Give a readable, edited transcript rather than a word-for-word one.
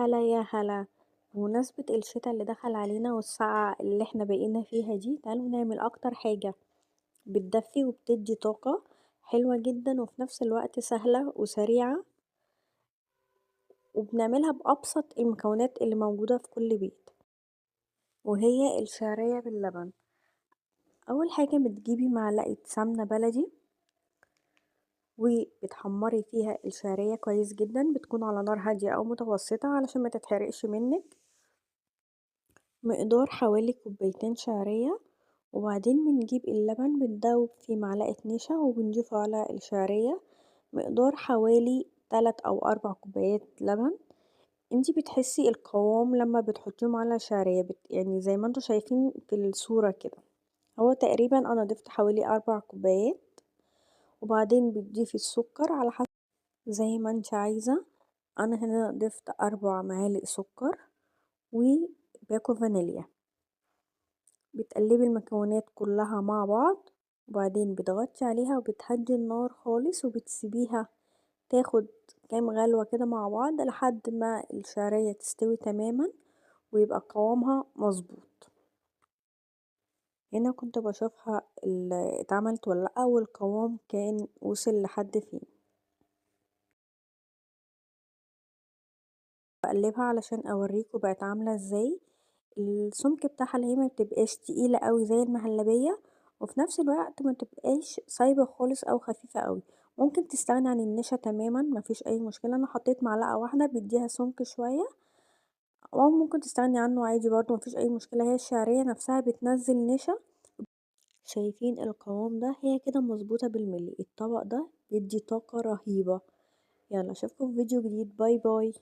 هلا يا هلا. بمناسبة الشتا اللي دخل علينا والسقعة اللي احنا بقينا فيها دي، تعالوا نعمل اكتر حاجة بتدفي وبتدي طاقة حلوة جدا وفي نفس الوقت سهلة وسريعة، وبنعملها بأبسط المكونات اللي موجودة في كل بيت، وهي الشعرية باللبن. أول حاجة بتجيبي معلقة سمنة بلدي وبتحمري فيها الشعرية كويس جدا، بتكون على نار هادية أو متوسطة علشان ما تتحرقش منك. مقدار حوالي كوبايتين شعرية، وبعدين بنجيب اللبن بندوب فيه معلقة نشا وبنضيفه على الشعرية، مقدار حوالي 3 أو 4 كوبايات لبن. انتي بتحسي القوام لما بتحطيهم على الشعرية يعني زي ما انتوا شايفين في الصورة كده، هو تقريبا انا ضفت حوالي 4 كوبايات. وبعدين بتضيفي السكر على حسب زي ما انت عايزة. انا هنا ضفت 4 معالق سكر وباكو فانيليا. بتقلبي المكونات كلها مع بعض، وبعدين بتغطي عليها وبتهدي النار خالص وبتسيبيها تاخد كام غلوة كده مع بعض لحد ما الشعرية تستوي تماما ويبقى قوامها مظبوط. هنا كنت بشوفها اتعملت ولا لأ، والقوام كان وصل لحد فين. بقلبها علشان اوريكم بقت عاملة ازاي. السمك بتاعها اللي هي ما بتبقاش تقيلة قوي زي المهلبية، وفي نفس الوقت ما تبقاش سايبة خالص او خفيفة قوي. ممكن تستغني عن النشا تماما، مفيش اي مشكلة. انا حطيت معلقة واحدة بيديها سمك شوية، او ممكن تستغني عنه عادي برضو مفيش اي مشكلة. هي الشعرية نفسها بتنزل نشا. شايفين القوام ده؟ هي كده مظبوطة بالملي. الطبق ده بيدي طاقة رهيبة. يلا اشوفكم في فيديو جديد. باي باي.